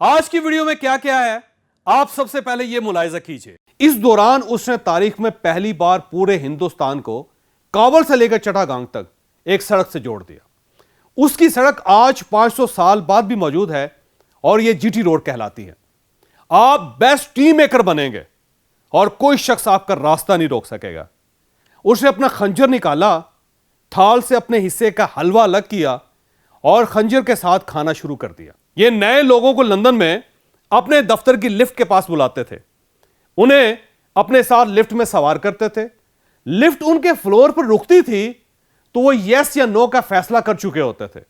आज की वीडियो में क्या क्या है आप सबसे पहले यह मुलाहिजा कीजिए। इस दौरान उसने तारीख में पहली बार पूरे हिंदुस्तान को काबुल से लेकर चट्टागांग तक एक सड़क से जोड़ दिया। उसकी सड़क आज 500 साल बाद भी मौजूद है और यह जीटी रोड कहलाती है। आप बेस्ट टीम मेकर बनेंगे और कोई शख्स आपका रास्ता नहीं रोक सकेगा। उसने अपना खंजर निकाला, थाल से अपने हिस्से का हलवा अलग किया और खंजर के साथ खाना शुरू कर दिया। ये नए लोगों को लंदन में अपने दफ्तर की लिफ्ट के पास बुलाते थे, उन्हें अपने साथ लिफ्ट में सवार करते थे। लिफ्ट उनके फ्लोर पर रुकती थी तो वो यस या नो का फैसला कर चुके होते थे।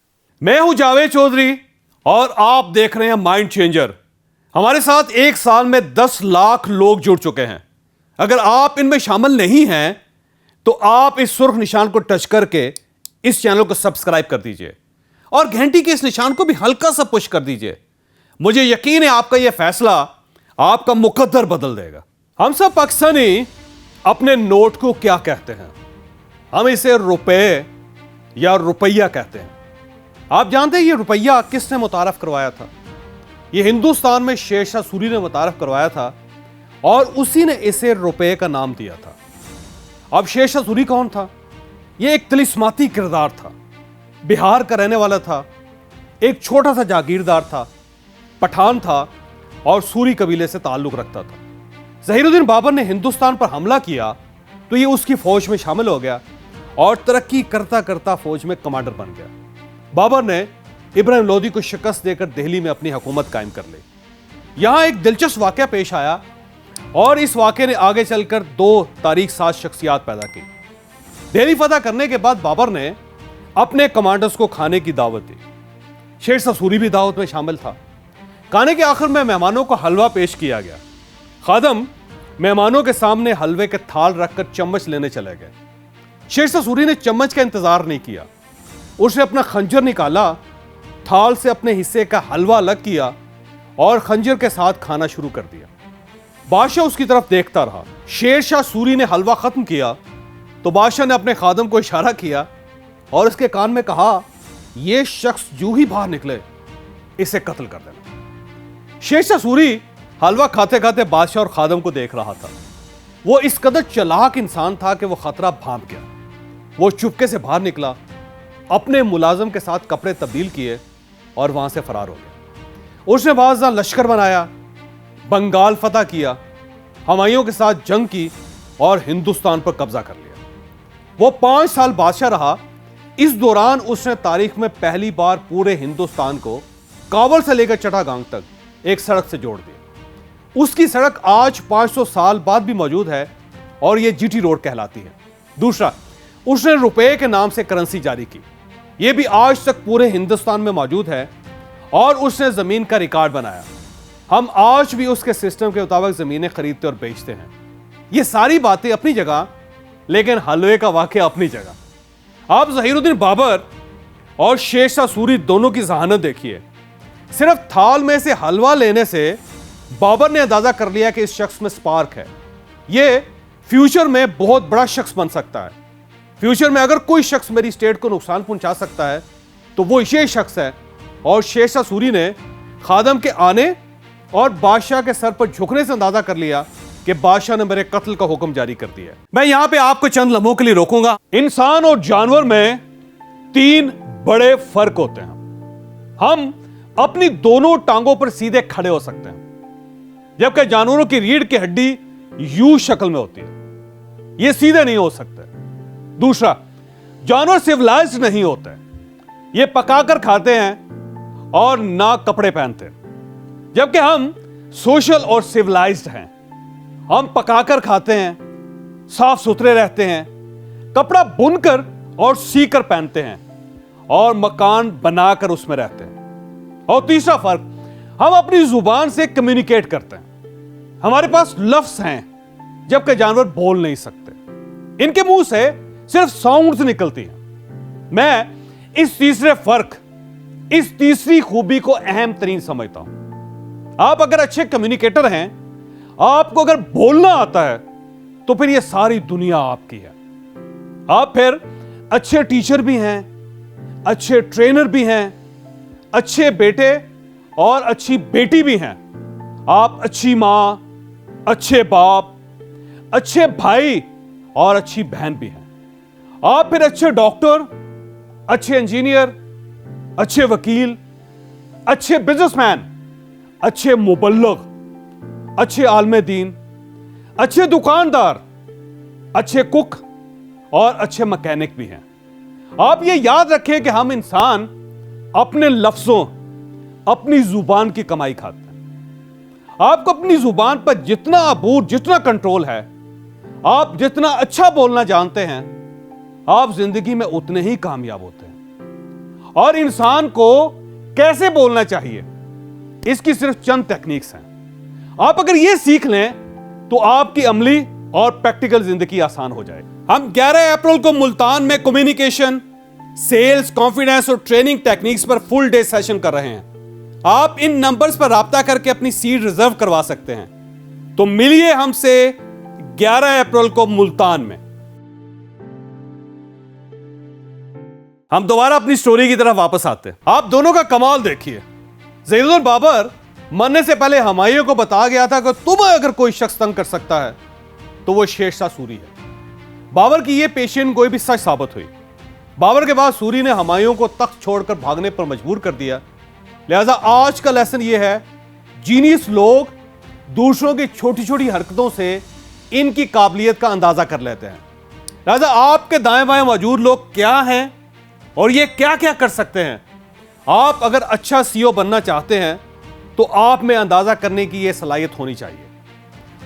मैं हूं जावेद चौधरी और आप देख रहे हैं माइंड चेंजर। हमारे साथ एक साल में 10 लाख लोग जुड़ चुके हैं। अगर आप इनमें शामिल नहीं हैं तो आप इस सुर्ख निशान को टच करके इस चैनल को सब्सक्राइब कर दीजिए और घंटी के इस निशान को भी हल्का सा पुश कर दीजिए। मुझे यकीन है आपका यह फैसला आपका मुकद्दर बदल देगा। हम सब पाकिस्तानी अपने नोट को क्या कहते हैं? हम इसे रुपए या रुपया कहते हैं। आप जानते हैं ये रुपया किसने मुतारफ करवाया था? ये हिंदुस्तान में शेरशाह सूरी ने मुतारफ करवाया था और उसी ने इसे रुपए का नाम दिया था। अब शेरशाह सूरी कौन था? यह एक तिलिस्माती किरदार था, बिहार का रहने वाला था, एक छोटा सा जागीरदार था, पठान था और सूरी कबीले से ताल्लुक रखता था। ज़हीरुद्दीन बाबर ने हिंदुस्तान पर हमला किया तो यह उसकी फौज में शामिल हो गया और तरक्की करता करता फौज में कमांडर बन गया। बाबर ने इब्राहिम लोदी को शिकस्त देकर दिल्ली में अपनी हुकूमत कायम कर ली। यहां एक दिलचस्प वाकया पेश आया और इस वाकये ने आगे चलकर 2 तारीख साज शख्सियात पैदा की। दिल्ली फतह करने के बाद बाबर ने अपने कमांडर्स को खाने की दावत दी। शेरशाह सूरी भी दावत में शामिल था। खाने के आखिर में मेहमानों को हलवा पेश किया गया। खादम मेहमानों के सामने हलवे के थाल रखकर चम्मच लेने चले गए। शेरशाह सूरी ने चम्मच का इंतजार नहीं किया। उसने अपना खंजर निकाला, थाल से अपने हिस्से का हलवा अलग किया और खंजर के साथ खाना शुरू कर दिया। बादशाह उसकी तरफ देखता रहा। शेरशाह सूरी ने हलवा खत्म किया तो बादशाह ने अपने खादम को इशारा किया और उसके कान में कहा, यह शख्स जो ही बाहर निकले इसे कत्ल कर देना। शेरशाह सूरी हलवा खाते खाते बादशाह और खादम को देख रहा था। वो इस कदर चालाक इंसान था कि वो खतरा भांप गया। वो चुपके से बाहर निकला, अपने मुलाजिम के साथ कपड़े तब्दील किए और वहां से फरार हो गया। उसने बाज़ लश्कर बनाया, बंगाल फतह किया, हुमायूं के साथ जंग की और हिंदुस्तान पर कब्जा कर लिया। वो 5 साल बादशाह रहा। इस दौरान उसने तारीख में पहली बार पूरे हिंदुस्तान को काबुल से लेकर चट्टागांग तक एक सड़क से जोड़ दिया। उसकी सड़क आज 500 साल बाद भी मौजूद है और यह जीटी रोड कहलाती है। दूसरा, उसने रुपए के नाम से करेंसी जारी की। यह भी आज तक पूरे हिंदुस्तान में मौजूद है और उसने जमीन का रिकॉर्ड बनाया। हम आज भी उसके सिस्टम के मुताबिक जमीनें खरीदते और बेचते हैं। ये सारी बातें अपनी जगह, लेकिन हलवे का वाकया अपनी जगह। आप ज़हीरुद्दीन बाबर और शेरशाह सूरी दोनों की जहानत देखिए। सिर्फ थाल में से हलवा लेने से बाबर ने अंदाजा कर लिया कि इस शख्स में स्पार्क है। यह फ्यूचर में बहुत बड़ा शख्स बन सकता है। फ्यूचर में अगर कोई शख्स मेरी स्टेट को नुकसान पहुंचा सकता है तो वो ये शख्स है। और शेरशाह सूरी ने खादम के आने और बादशाह के सर पर झुकने से अंदाजा कर लिया कि बादशाह ने मेरे कत्ल का हुक्म जारी कर दिया है। मैं यहां पे आपको चंद लम्हों के लिए रोकूंगा। इंसान और जानवर में 3 बड़े फर्क होते हैं। हम अपनी दोनों टांगों पर सीधे खड़े हो सकते हैं, जबकि जानवरों की रीढ़ की हड्डी यू शक्ल में होती है, ये सीधे नहीं हो सकते। दूसरा, जानवर सिविलाइज्ड नहीं होते, ये पकाकर खाते हैं और ना कपड़े पहनते, जबकि हम सोशल और सिविलाइज्ड हैं। हम पकाकर खाते हैं, साफ सुथरे रहते हैं, कपड़ा बुनकर और सीकर पहनते हैं और मकान बनाकर उसमें रहते हैं। और तीसरा फर्क, हम अपनी जुबान से कम्युनिकेट करते हैं। हमारे पास लफ्ज हैं, जबकि जानवर बोल नहीं सकते। इनके मुंह से सिर्फ साउंड्स निकलती हैं। मैं इस तीसरे फर्क, इस तीसरी खूबी को अहम तरीन समझता हूं। आप अगर अच्छे कम्युनिकेटर हैं, आपको अगर बोलना आता है, तो फिर यह सारी दुनिया आपकी है। आप फिर अच्छे टीचर भी हैं, अच्छे ट्रेनर भी हैं, अच्छे बेटे और अच्छी बेटी भी हैं। आप अच्छी मां, अच्छे बाप, अच्छे भाई और अच्छी बहन भी हैं। आप फिर अच्छे डॉक्टर, अच्छे इंजीनियर, अच्छे वकील, अच्छे बिजनेसमैन, अच्छे मुबल्लिग, अच्छे आलमे दीन, अच्छे दुकानदार, अच्छे कुक और अच्छे मैकेनिक भी हैं। आप ये याद रखें कि हम इंसान अपने लफ्जों, अपनी जुबान की कमाई खाते हैं। आपको अपनी जुबान पर जितना अबूर, जितना कंट्रोल है, आप जितना अच्छा बोलना जानते हैं, आप जिंदगी में उतने ही कामयाब होते हैं। और इंसान को कैसे बोलना चाहिए, इसकी सिर्फ चंद टेक्निक्स हैं। आप अगर ये सीख लें तो आपकी अमली और प्रैक्टिकल जिंदगी आसान हो जाए। हम 11 अप्रैल को मुल्तान में कम्युनिकेशन, सेल्स, कॉन्फिडेंस और ट्रेनिंग टेक्निक्स पर फुल डे सेशन कर रहे हैं। आप इन नंबर्स पर राब्ता करके अपनी सीट रिजर्व करवा सकते हैं। तो मिलिए हमसे 11 अप्रैल को मुल्तान में। हम दोबारा अपनी स्टोरी की तरफ वापस आते हैं। आप दोनों का कमाल देखिए। ज़ैनुद्दीन बाबर मरने से पहले हुमायूं को बता गया था कि तुम्हें अगर कोई शख्स तंग कर सकता है तो वो शेरशाह सूरी है। बाबर की यह पेशियन गोई भी सच साबित हुई। बाबर के बाद सूरी ने हुमायूं को तख्त छोड़कर भागने पर मजबूर कर दिया। लिहाजा आज का लेसन यह है, जीनियस लोग दूसरों की छोटी छोटी हरकतों से इनकी काबिलियत का अंदाजा कर लेते हैं। लिहाजा आपके दाएं बाएं मौजूद लोग क्या हैं और ये क्या क्या कर सकते हैं। आप अगर अच्छा सीईओ बनना चाहते हैं तो आप में अंदाजा करने की यह सलाहियत होनी चाहिए।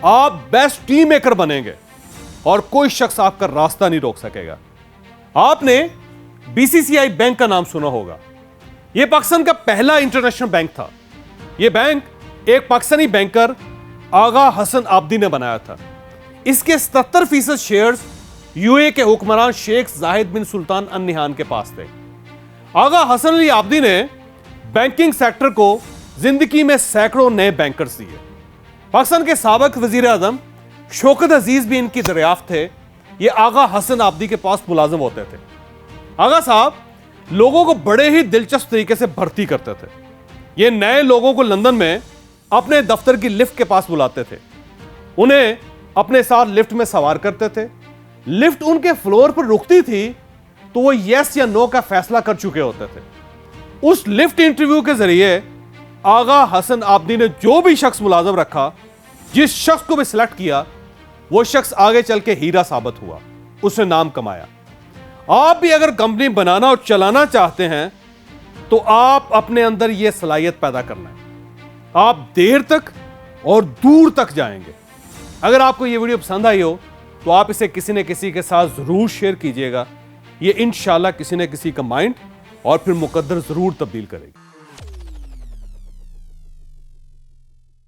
आप बेस्ट टीम मेकर बनेंगे और कोई शख्स आपका रास्ता नहीं रोक सकेगा। आपने बीसीसीआई बैंक का नाम सुना होगा। यह पाकिस्तान का पहला इंटरनेशनल बैंक था। यह बैंक एक पाकिस्तानी बैंकर आगा हसन आब्दी ने बनाया था। इसके 77% शेयर्स यूए के हुक्मरान शेख जाहिद बिन सुल्तान अल नहियान के पास थे। आगा हसन अली आब्दी ने बैंकिंग सेक्टर को जिंदगी में सैकड़ों नए बैंकर्स दिए। पाकिस्तान के साबिक वजीर आजम शौकत अजीज भी इनकी दरियाफ्त थे। ये आगा हसन आब्दी के पास मुलाजिम होते थे। आगा साहब लोगों को बड़े ही दिलचस्प तरीके से भर्ती करते थे। ये नए लोगों को लंदन में अपने दफ्तर की लिफ्ट के पास बुलाते थे, उन्हें अपने साथ लिफ्ट में सवार करते थे। लिफ्ट उनके फ्लोर पर रुकती थी तो वो यस या नो का फैसला कर चुके होते थे। उस लिफ्ट इंटरव्यू के जरिए आगा हसन आब्दी ने जो भी शख्स मुलाजिम रखा, जिस शख्स को भी सिलेक्ट किया, वो शख्स आगे चल के हीरा साबित हुआ, उसने नाम कमाया। आप भी अगर कंपनी बनाना और चलाना चाहते हैं तो आप अपने अंदर यह सलाहियत पैदा करना है। आप देर तक और दूर तक जाएंगे। अगर आपको यह वीडियो पसंद आई हो तो आप इसे किसी न किसी के साथ जरूर शेयर कीजिएगा। यह इंशाल्लाह किसी न किसी का माइंड और फिर मुकद्दर जरूर तब्दील करेगी।